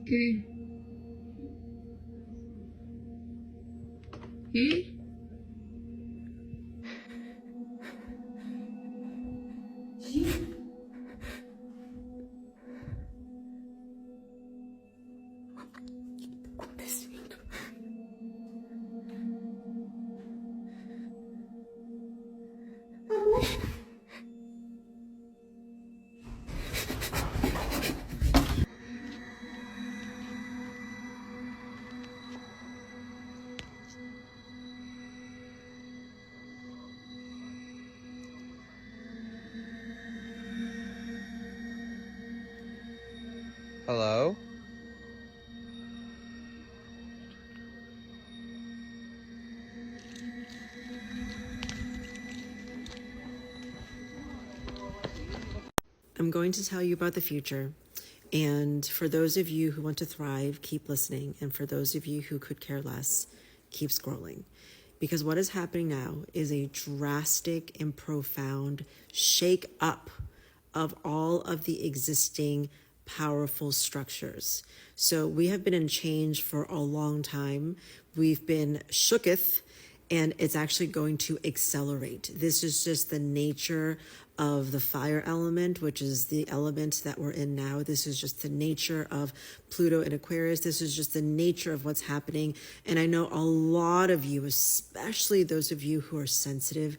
¿Qué? ¿Qué? Hello? I'm going to tell you about the future. And for those of you who want to thrive, keep listening. And for those of you who could care less, keep scrolling. Because what is happening now is a drastic and profound shake up of all of the existing powerful structures. So we have been in change for a long time. We've been shooketh, and it's actually going to accelerate. This is just the nature of the fire element, which is the element that we're in now. This is just the nature of Pluto in Aquarius. This is just the nature of what's happening. And I know a lot of you, especially those of you who are sensitive,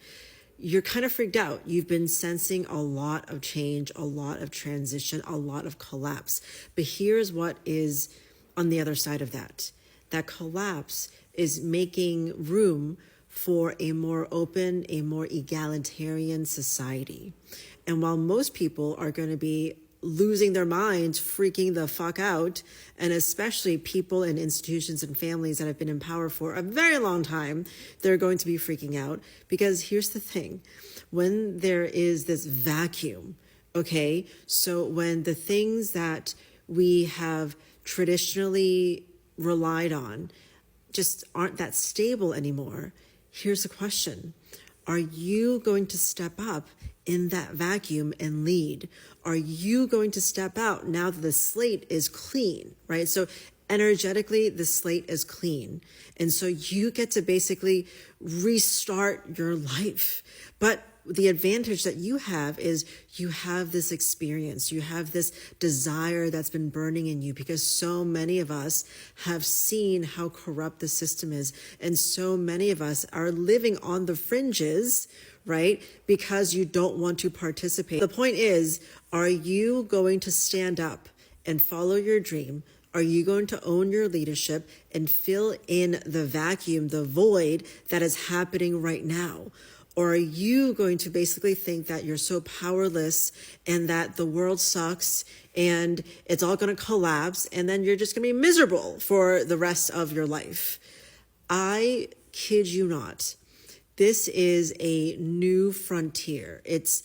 you're kind of freaked out. You've been sensing a lot of change, a lot of transition, a lot of collapse. But here's what is on the other side of that. That collapse is making room for a more open, a more egalitarian society. And while most people are going to be losing their minds, freaking the fuck out, and especially people and institutions and families that have been in power for a very long time, they're going to be freaking out. Because here's the thing, when there is this vacuum, okay, so when the things that we have traditionally relied on just aren't that stable anymore, here's the question. Are you going to step up in that vacuum and lead? Are you going to step out now that the slate is clean, right? So energetically, the slate is clean. And so you get to basically restart your life. But the advantage that you have is you have this experience, you have this desire that's been burning in you, because so many of us have seen how corrupt the system is. And so many of us are living on the fringes, right? Because you don't want to participate. The point is, are you going to stand up and follow your dream? Are you going to own your leadership and fill in the vacuum, the void that is happening right now? Or are you going to basically think that you're so powerless and that the world sucks and it's all going to collapse and then you're just going to be miserable for the rest of your life? I kid you not. This is a new frontier. It's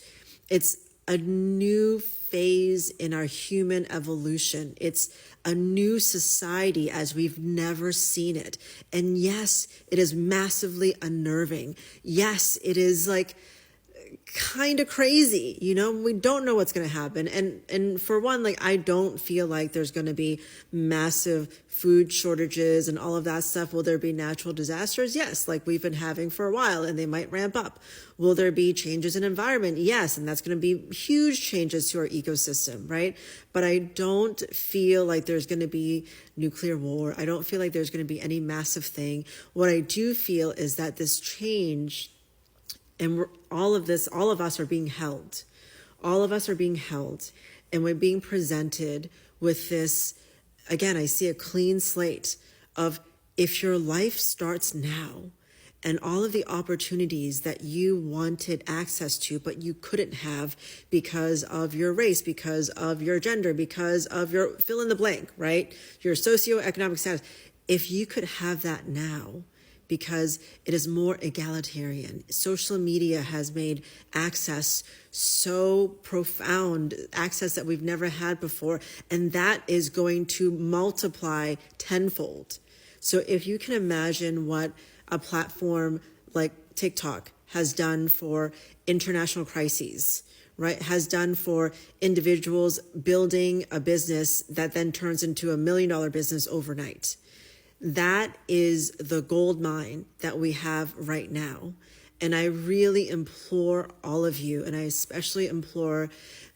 a new phase in our human evolution. It's a new society as we've never seen it. And yes, it is massively unnerving. Yes, it is like kind of crazy. You know, we don't know what's going to happen. And for one, like, I don't feel like there's going to be massive food shortages and all of that stuff. Will there be natural disasters? Yes, like we've been having for a while, and they might ramp up. Will there be changes in environment? Yes, and that's going to be huge changes to our ecosystem, right? But I don't feel like there's going to be nuclear war. I don't feel like there's going to be any massive thing. What I do feel is that this change, and all of us are being held. All of us are being held. And we're being presented with this, again, I see a clean slate of, if your life starts now, and all of the opportunities that you wanted access to, but you couldn't have because of your race, because of your gender, because of your fill in the blank, right? Your socioeconomic status. If you could have that now, because it is more egalitarian. Social media has made access so profound, access that we've never had before, and that is going to multiply tenfold. So if you can imagine what a platform like TikTok has done for international crises, right, has done for individuals building a business that then turns into $1 million business overnight. That is the gold mine that we have right now. And I really implore all of you, and I especially implore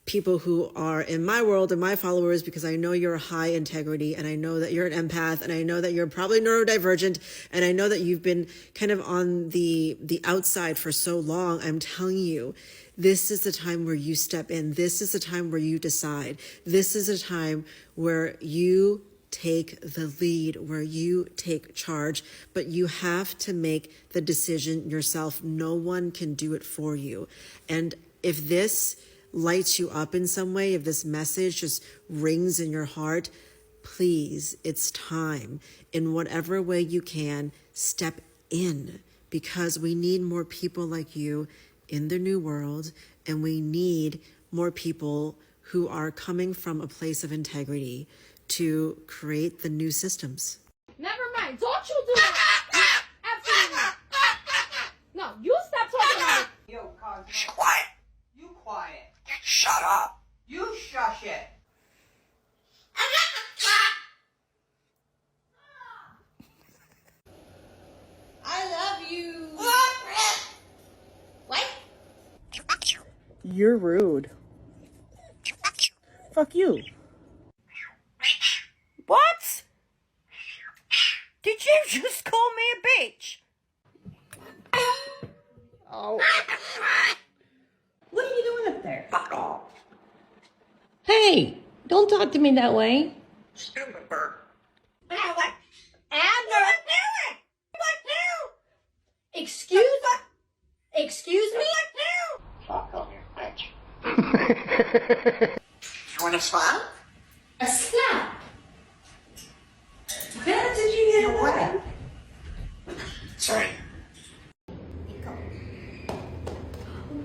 people who are in my world and my followers, because I know you're high integrity, and I know that you're an empath, and I know that you're probably neurodivergent, and I know that you've been kind of on the outside for so long. I'm telling you, this is the time where you step in. This is the time where you decide. This is a time where you take the lead, where you take charge, but you have to make the decision yourself. No one can do it for you. And if this lights you up in some way, if this message just rings in your heart, please, it's time. In whatever way you can, step in, because we need more people like you in the new world, and we need more people who are coming from a place of integrity to create the new systems. Never mind. Don't you do that. Absolutely. No, you stop talking about it. Yo, Cosmo. Shh, quiet. You quiet. Shut up. You shush it. I love you. What? You're rude. Fuck you. What? Did you just call me a bitch? Oh. What are you doing up there? Fuck off. Hey, don't talk to me that way. Stupid bird. Excuse me? Fuck off, you bitch. You want a slap? A slap. Where did you get away? Sorry.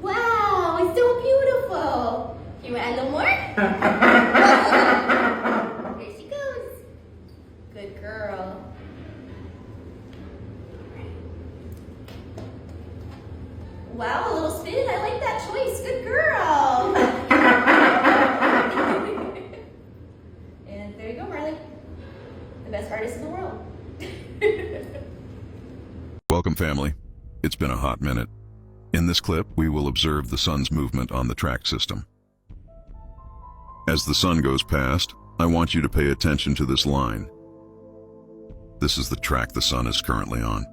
Wow, it's so beautiful. You want a little more? Here she goes. Good girl. Wow, a little spin. I like that choice. Good girl. And there you go, Marley. The best artist in the world. Welcome, family. It's been a hot minute. In this clip, we will observe the sun's movement on the track system. As the sun goes past, I want you to pay attention to this line. This is the track the sun is currently on.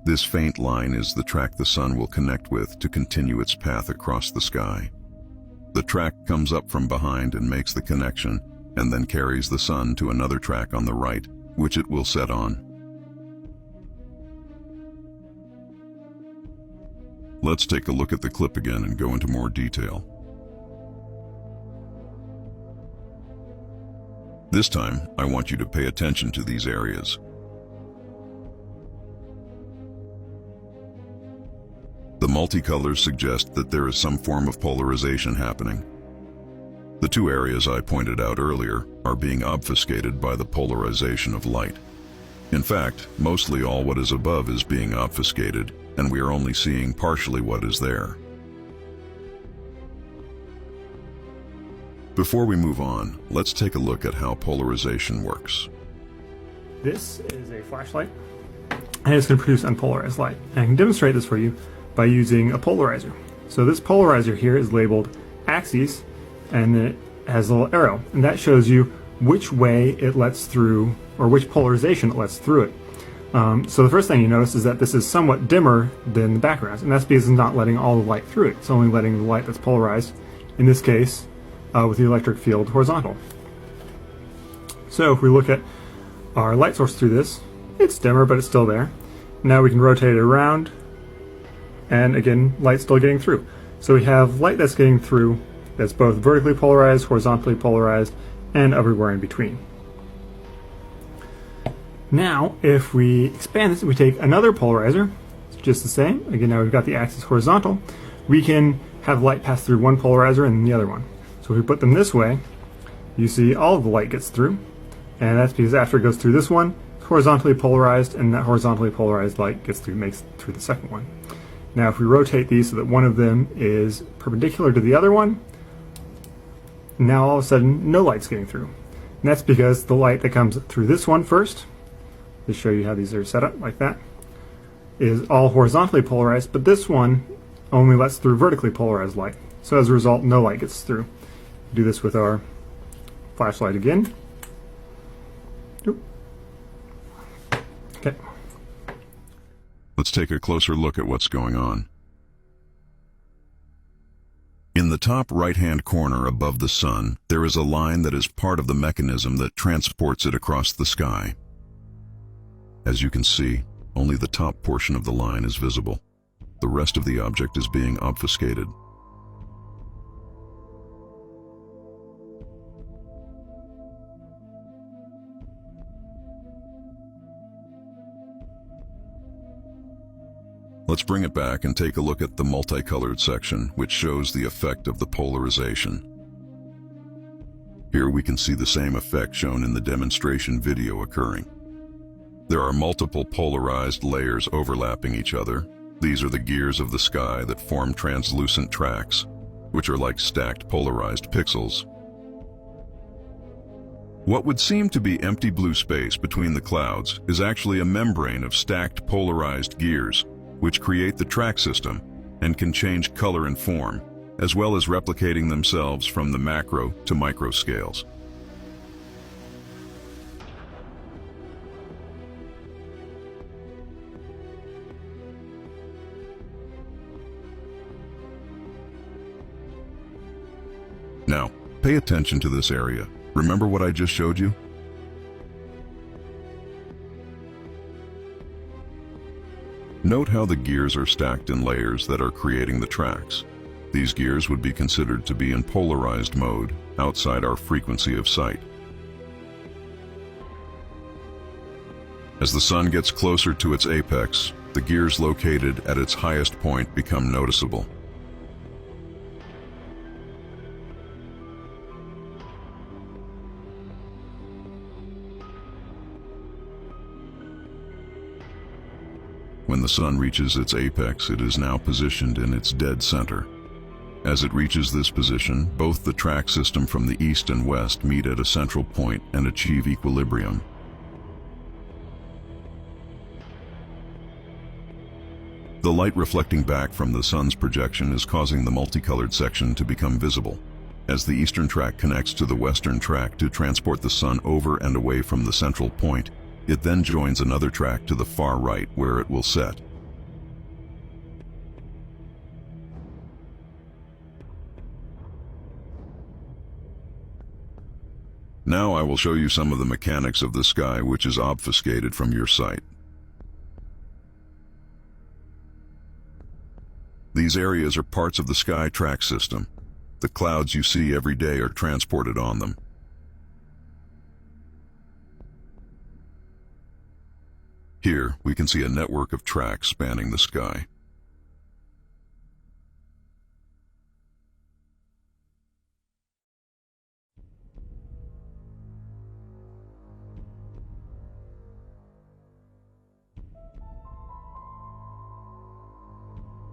This faint line is the track the sun will connect with to continue its path across the sky. The track comes up from behind and makes the connection, and then carries the sun to another track on the right, which it will set on. Let's take a look at the clip again and go into more detail. This time, I want you to pay attention to these areas. The multicolors suggest that there is some form of polarization happening. The two areas I pointed out earlier are being obfuscated by the polarization of light. In fact, mostly all what is above is being obfuscated, and we are only seeing partially what is there. Before we move on, let's take a look at how polarization works. This is a flashlight, and it's going to produce unpolarized light. And I can demonstrate this for you by using a polarizer. So this polarizer here is labeled axes, and it has a little arrow, and that shows you which way it lets through, or which polarization it lets through it. So the first thing you notice is that this is somewhat dimmer than the background, and that's because it's not letting all the light through it. It's only letting the light that's polarized, in this case, with the electric field horizontal. So if we look at our light source through this, it's dimmer, but it's still there. Now we can rotate it around, and again, light's still getting through. So we have light that's getting through that's both vertically polarized, horizontally polarized, and everywhere in between. Now, if we expand this, we take another polarizer, it's just the same. Again, now we've got the axis horizontal. We can have light pass through one polarizer and then the other one. So if we put them this way, you see all of the light gets through, and that's because after it goes through this one, it's horizontally polarized, and that horizontally polarized light gets through, makes through the second one. Now if we rotate these so that one of them is perpendicular to the other one, now all of a sudden no light's getting through. And that's because the light that comes through this one first, to show you how these are set up like that, is all horizontally polarized, but this one only lets through vertically polarized light. So as a result, no light gets through. Do this with our flashlight again. Oop. Okay. Let's take a closer look at what's going on. In the top right-hand corner above the sun, there is a line that is part of the mechanism that transports it across the sky. As you can see, only the top portion of the line is visible. The rest of the object is being obfuscated. Let's bring it back and take a look at the multicolored section, which shows the effect of the polarization. Here we can see the same effect shown in the demonstration video occurring. There are multiple polarized layers overlapping each other. These are the gears of the sky that form translucent tracks, which are like stacked polarized pixels. What would seem to be empty blue space between the clouds is actually a membrane of stacked polarized gears, which create the track system and can change color and form, as well as replicating themselves from the macro to micro scales. Now, pay attention to this area. Remember what I just showed you? Note how the gears are stacked in layers that are creating the tracks. These gears would be considered to be in polarized mode, outside our frequency of sight. As the sun gets closer to its apex, the gears located at its highest point become noticeable. When the sun reaches its apex, it is now positioned in its dead center. As it reaches this position, both the track system from the east and west meet at a central point and achieve equilibrium. The light reflecting back from the sun's projection is causing the multicolored section to become visible. As the eastern track connects to the western track to transport the sun over and away from the central point, it then joins another track to the far right where it will set. Now I will show you some of the mechanics of the sky which is obfuscated from your sight. These areas are parts of the sky track system. The clouds you see every day are transported on them. Here, we can see a network of tracks spanning the sky.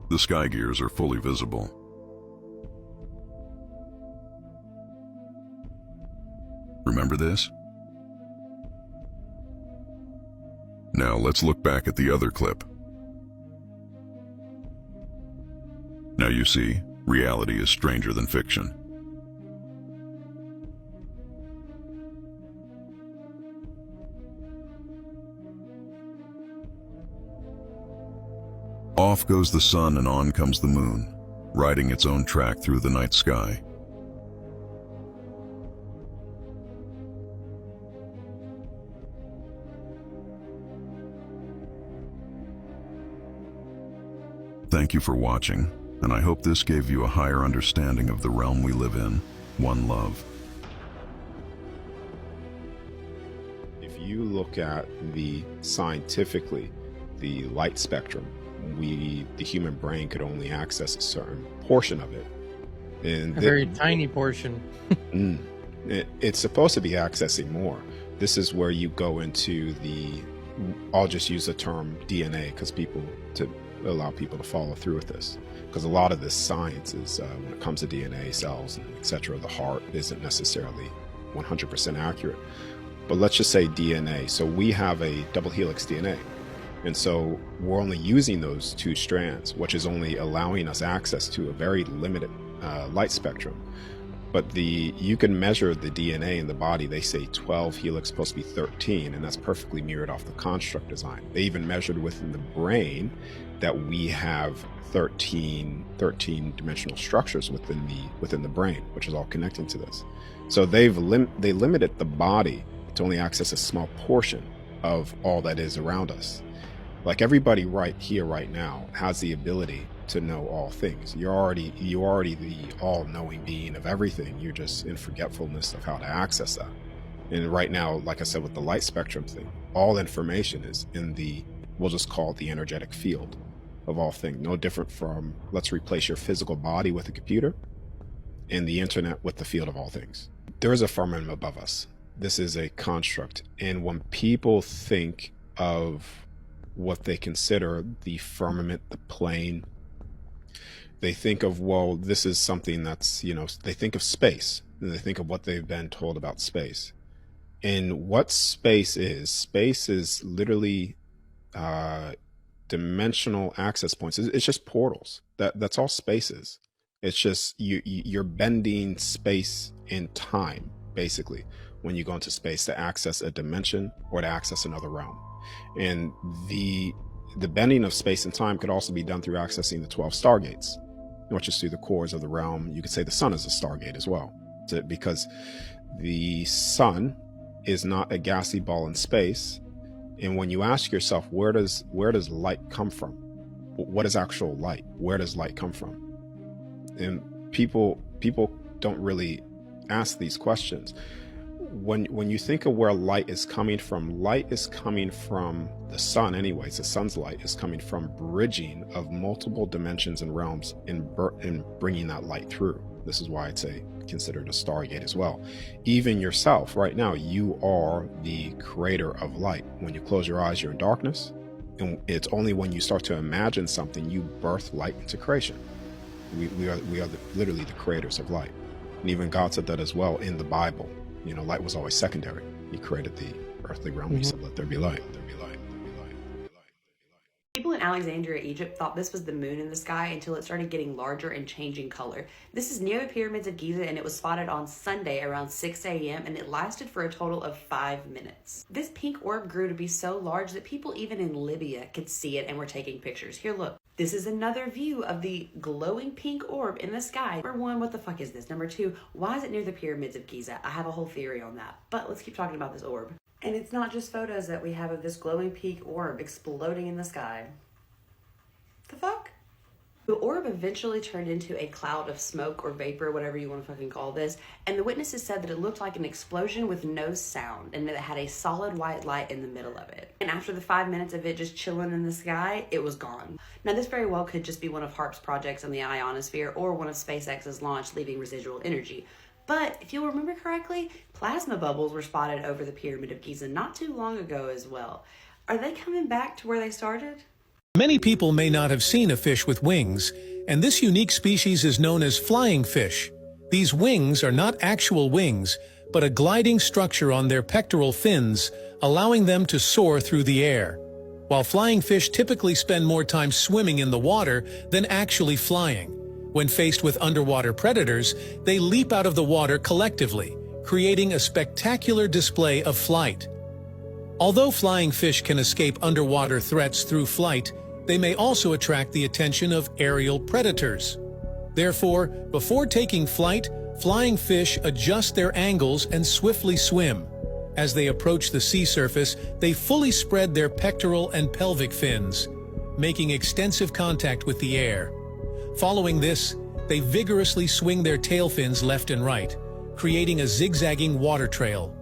The sky gears are fully visible. Remember this? Now let's look back at the other clip. Now you see, reality is stranger than fiction. Off goes the sun and on comes the moon, riding its own track through the night sky. Thank you for watching, and I hope this gave you a higher understanding of the realm we live in. One love. If you look at the scientifically, the light spectrum, the human brain could only access a certain portion of it. And a very tiny portion. It's supposed to be accessing more. This is where you go into the, I'll just use the term DNA because people allow people to follow through with this, because a lot of this science is, when it comes to DNA, cells, and etc., the heart isn't necessarily 100% accurate. But let's just say DNA. So we have a double helix DNA. And so we're only using those 2 strands, which is only allowing us access to a very limited light spectrum. But you can measure the DNA in the body. They say 12 helix supposed to be 13, and that's perfectly mirrored off the construct design. They even measured within the brain that we have 13 dimensional structures within the brain, which is all connecting to this. So they limited the body to only access a small portion of all that is around us. Like everybody right here, right now, has the ability to know all things. You're already the all-knowing being of everything. You're just in forgetfulness of how to access that. And right now, like I said, with the light spectrum thing, all information is in we'll just call it the energetic field of all things. No different from, let's replace your physical body with a computer and the internet with the field of all things. There is a firmament above us. This is a construct. And when people think of what they consider the firmament, the plane, they think of, well, this is something that's, they think of space, and they think of what they've been told about space. And what space is literally dimensional access points. It's just portals. That's all space is. It's just you're bending space and time, basically, when you go into space to access a dimension or to access another realm. And the bending of space and time could also be done through accessing the 12 stargates, which is through the cores of the realm. You could say the sun is a stargate as well, because the sun is not a gassy ball in space. And when you ask yourself, where does light come from? What is actual light? Where does light come from? And people don't really ask these questions. When you think of where light is coming from the sun anyways. The sun's light is coming from bridging of multiple dimensions and realms and bringing that light through. This is why it's considered a stargate as well. Even yourself right now, you are the creator of light. When you close your eyes, you're in darkness, and it's only when you start to imagine something you birth light into creation. We are literally the creators of light. And even God said that as well in the Bible. Light was always secondary. He created the earthly realm. He said, let there be light. Let there be light. Let there be light. Let there be light. People in Alexandria, Egypt thought this was the moon in the sky until it started getting larger and changing color. This is near the pyramids of Giza, and it was spotted on Sunday around 6 a.m. and it lasted for a total of 5 minutes. This pink orb grew to be so large that people even in Libya could see it and were taking pictures. Here, look. This is another view of the glowing pink orb in the sky. Number 1, what the fuck is this? Number 2, why is it near the pyramids of Giza? I have a whole theory on that, but let's keep talking about this orb. And it's not just photos that we have of this glowing pink orb exploding in the sky. The fuck? The orb eventually turned into a cloud of smoke or vapor, whatever you want to fucking call this, and the witnesses said that it looked like an explosion with no sound and that it had a solid white light in the middle of it. And after the 5 minutes of it just chilling in the sky, it was gone. Now this very well could just be one of HAARP's projects in the ionosphere or one of SpaceX's launch leaving residual energy. But if you'll remember correctly, plasma bubbles were spotted over the Pyramid of Giza not too long ago as well. Are they coming back to where they started? Many people may not have seen a fish with wings, and this unique species is known as flying fish. These wings are not actual wings, but a gliding structure on their pectoral fins, allowing them to soar through the air. While flying fish typically spend more time swimming in the water than actually flying. When faced with underwater predators, they leap out of the water collectively, creating a spectacular display of flight. Although flying fish can escape underwater threats through flight, they may also attract the attention of aerial predators. Therefore, before taking flight, flying fish adjust their angles and swiftly swim. As they approach the sea surface, they fully spread their pectoral and pelvic fins, making extensive contact with the air. Following this, they vigorously swing their tail fins left and right, creating a zigzagging water trail.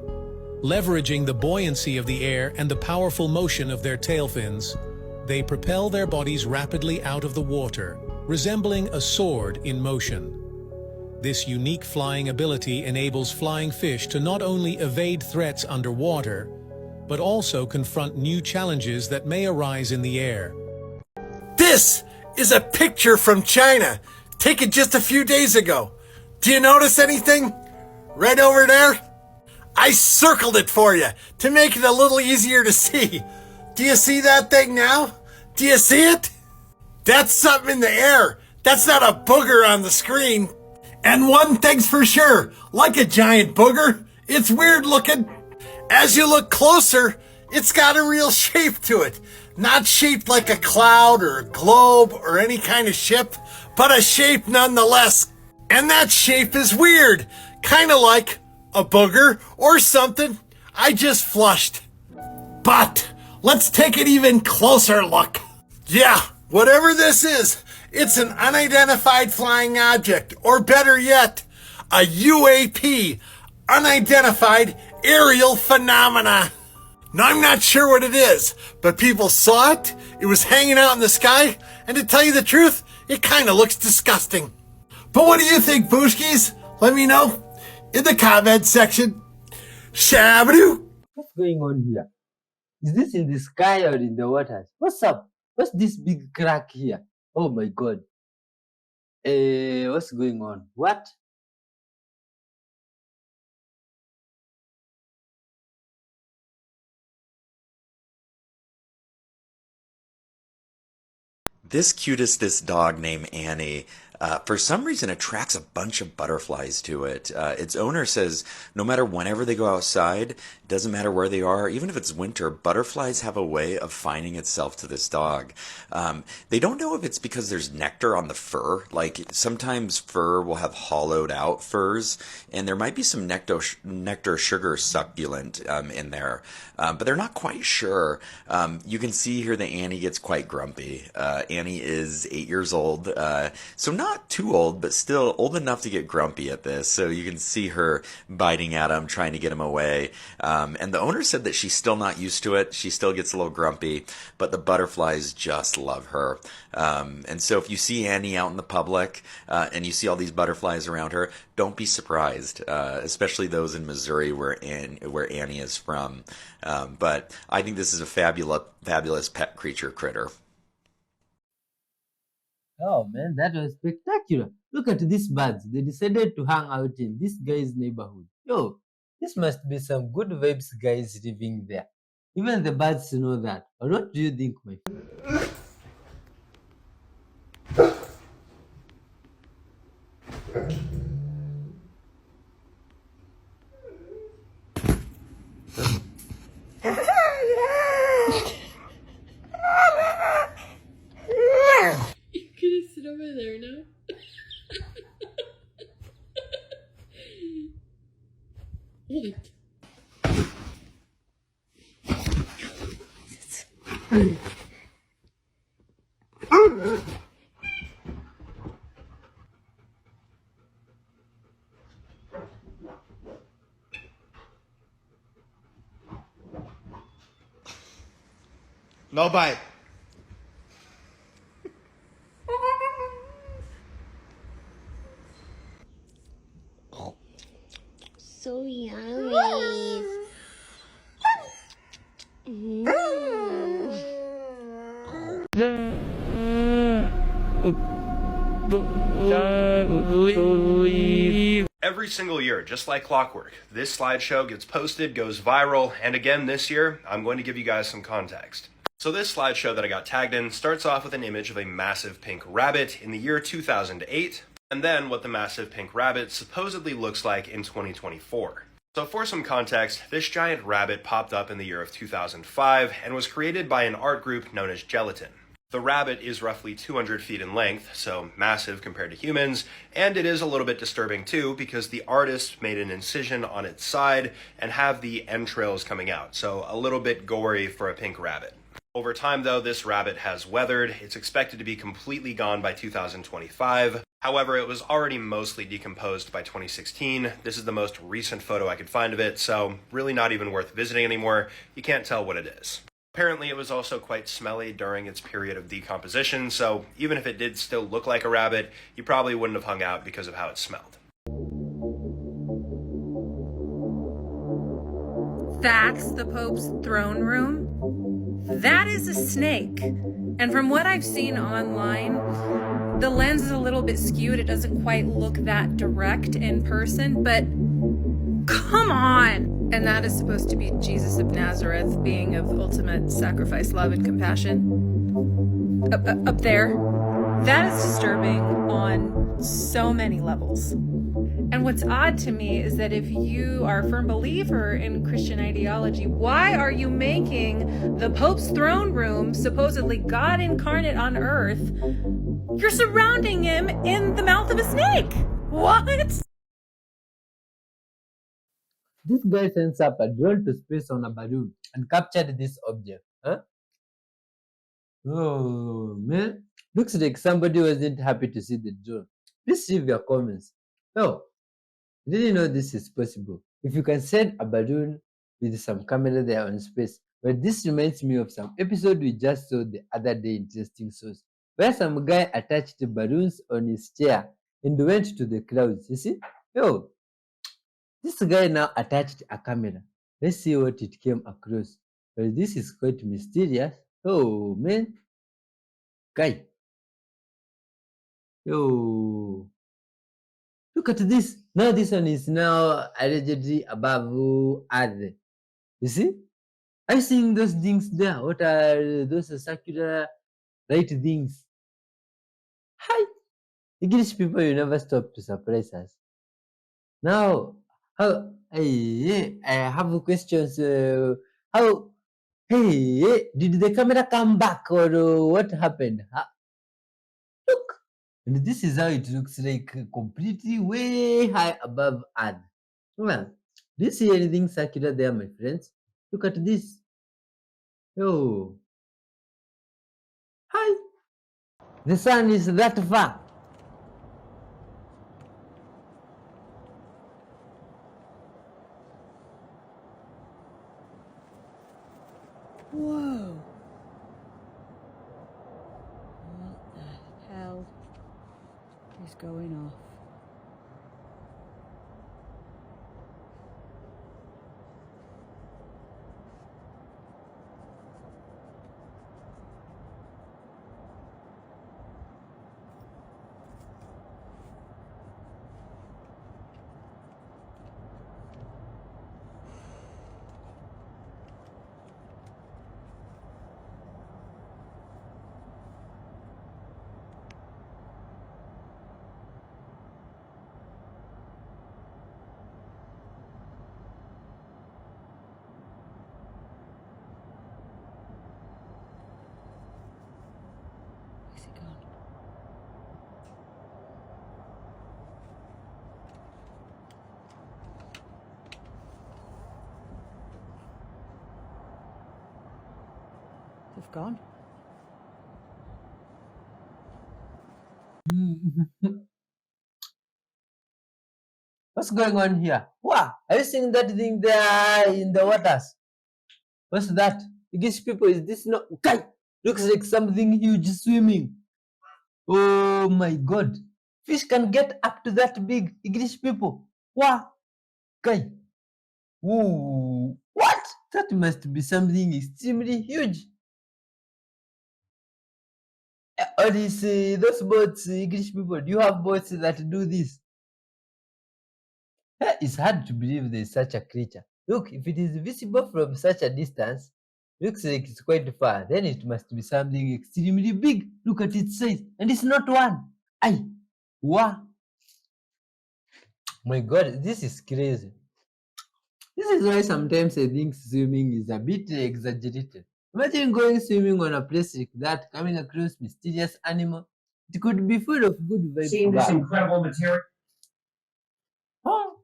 Leveraging the buoyancy of the air and the powerful motion of their tail fins, they propel their bodies rapidly out of the water, resembling a sword in motion. This unique flying ability enables flying fish to not only evade threats underwater, but also confront new challenges that may arise in the air. This is a picture from China, taken just a few days ago. Do you notice anything? Right over there? I circled it for you to make it a little easier to see. Do you see that thing now? Do you see it? That's something in the air. That's not a booger on the screen. And one thing's for sure, like a giant booger, it's weird looking. As you look closer, it's got a real shape to it. Not shaped like a cloud or a globe or any kind of ship, but a shape nonetheless. And that shape is weird, kind of like a booger or something I just flushed. But let's take an even closer look. Yeah, whatever this is, it's an unidentified flying object, or better yet, a UAP, unidentified aerial phenomena. Now, I'm not sure what it is, but people saw it, it was hanging out in the sky, and to tell you the truth, it kind of looks disgusting. But what do you think, Booshkies? Let me know in the comment section. Shabadoo! What's going on here? Is this in the sky or in the waters? What's up? What's this big crack here? Oh my god. What's going on? What? This this dog named Annie, for some reason attracts a bunch of butterflies to it. Its owner says no matter whenever they go outside, doesn't matter where they are, even if it's winter, butterflies have a way of finding itself to this dog. They don't know if it's because there's nectar on the fur. Like sometimes fur will have hollowed out furs, and there might be some nectar sugar succulent in there, but they're not quite sure. You can see here that Annie gets quite grumpy. Annie is 8 years old, so not too old, but still old enough to get grumpy at this. So you can see her biting at him, trying to get him away. And the owner said that she's still not used to it. She still gets a little grumpy, but the butterflies just love her. And so if you see Annie out in the public and you see all these butterflies around her, don't be surprised, especially those in Missouri where Annie is from. But I think this is a fabulous pet creature critter. Oh man, that was spectacular. Look at these birds. They decided to hang out in this guy's neighborhood. Yo, this must be some good vibes guys living there. Even the birds know that. Or what do you think, my friend? You gonna sit over there now? No bite. So yummy. Every single year, just like clockwork, this slideshow gets posted, goes viral, and again this year, I'm going to give you guys some context. So this slideshow that I got tagged in starts off with an image of a massive pink rabbit in the year 2008, and then what the massive pink rabbit supposedly looks like in 2024. So for some context, this giant rabbit popped up in the year of 2005 and was created by an art group known as Gelatin. The rabbit is roughly 200 feet in length, so massive compared to humans, and it is a little bit disturbing too because the artist made an incision on its side and have the entrails coming out, so a little bit gory for a pink rabbit. Over time though, this rabbit has weathered. It's expected to be completely gone by 2025. However, it was already mostly decomposed by 2016. This is the most recent photo I could find of it, so really not even worth visiting anymore. You can't tell what it is. Apparently it was also quite smelly during its period of decomposition, so even if it did still look like a rabbit, you probably wouldn't have hung out because of how it smelled. That's the Pope's throne room? That is a snake. And from what I've seen online, the lens is a little bit skewed. It doesn't quite look that direct in person, but come on! And that is supposed to be Jesus of Nazareth, being of ultimate sacrifice, love, and compassion. Up there. That is disturbing on so many levels. And what's odd to me is that if you are a firm believer in Christian ideology, why are you making the Pope's throne room, supposedly God incarnate on earth, you're surrounding him in the mouth of a snake? What? This guy sends up a drone to space on a balloon and captured this object. Huh? Oh man, looks like somebody wasn't happy to see the drone. Please leave your comments. Oh, didn't know this is possible. If you can send a balloon with some camera there on space. But this reminds me of some episode we just saw the other day, Interesting Source, where some guy attached balloons on his chair and went to the clouds. You see? Yo, this guy now attached a camera. Let's see what it came across. Well, this is quite mysterious. Oh man. Guy. Yo. Look at this. Now this one is now allegedly above Earth. You see? Are you seeing those things there? What are those circular light things? Hi. English people, you never stop to surprise us. Now, how? Hey, I have questions. How? Hey, did the camera come back or what happened? Look, and this is how it looks like, completely way high above Earth. Well, do you see anything circular there, my friends? Look at this. Oh, hi. The sun is that far. Whoa. What the hell is going off? Where's it gone? They've gone. What's going on here? Wow, are you seeing that thing there in the waters? What's that? English people, is this not? Guy, looks like something huge swimming. Oh my god. Fish can get up to that big, English people. Wow. Guy. Ooh. What? That must be something extremely huge. Or is those boats, English people? Do you have boats that do this? It's hard to believe there's such a creature. Look, if it is visible from such a distance, looks like it's quite far. Then it must be something extremely big. Look at its size. And it's not one. Aye. Wow. My god, this is crazy. This is why sometimes I think swimming is a bit exaggerated. Imagine going swimming on a place like that, coming across mysterious animal. It could be full of good vibes. Seeing this incredible material. Oh.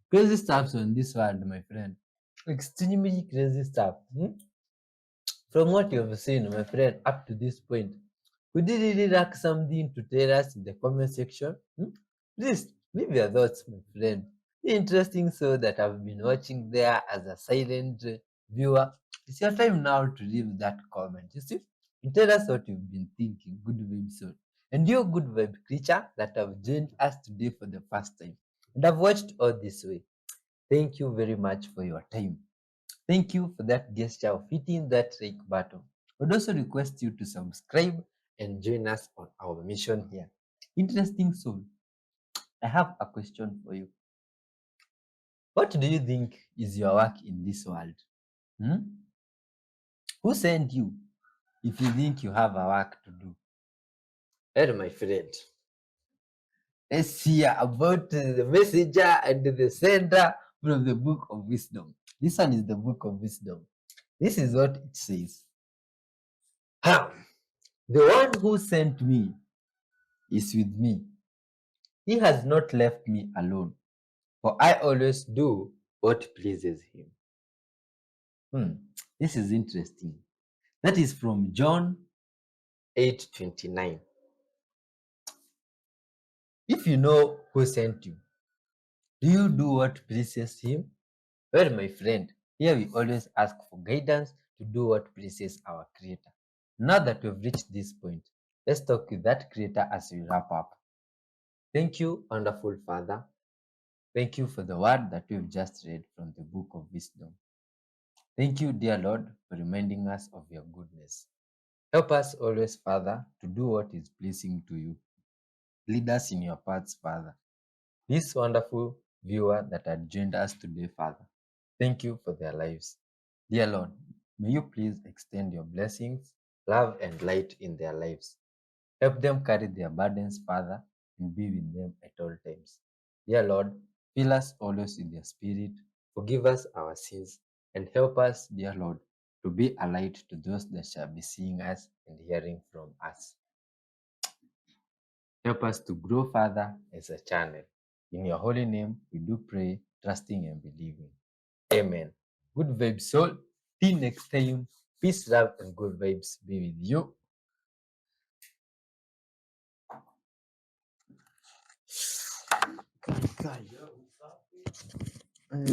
Crazy stuff on this world, my friend. Extremely crazy stuff. From what you have seen, my friend, up to this point, could you really like something to tell us in the comment section? Please leave your thoughts, my friend. The interesting show that I've been watching there as a silent viewer. It's your time now to leave that comment. You see, and tell us what you've been thinking. Good vibe soul, and your good vibe creature that have joined us today for the first time and have watched all this way. Thank you very much for your time. Thank you for that gesture of hitting that like button. would also request you to subscribe and join us on our mission here. Interesting soul, I have a question for you. What do you think is your work in this world? Who sent you if you think you have a work to do? Well, my friend, let's hear about the messenger and the sender from the book of wisdom. This one is the book of wisdom. This is what it says. The one who sent me is with me. He has not left me alone, for I always do what pleases him. This is interesting. That is from John 8:29. If you know who sent you, do you do what pleases him? Well, my friend, here we always ask for guidance to do what pleases our Creator. Now that we've reached this point, let's talk with that Creator as we wrap up. Thank you, wonderful Father. Thank you for the word that we've just read from the book of wisdom. Thank you, dear Lord, for reminding us of your goodness. Help us always, Father, to do what is pleasing to you. Lead us in your paths, Father. This wonderful viewer that had joined us today, Father, thank you for their lives. Dear Lord, may you please extend your blessings, love, and light in their lives. Help them carry their burdens, Father, and be with them at all times. Dear Lord, fill us always with your Spirit, forgive us our sins, and help us, dear Lord, to be a light to those that shall be seeing us and hearing from us. Help us to grow further as a channel. In your holy name, we do pray, trusting and believing. Amen. Good vibes, soul. Till next time, peace, love, and good vibes be with you.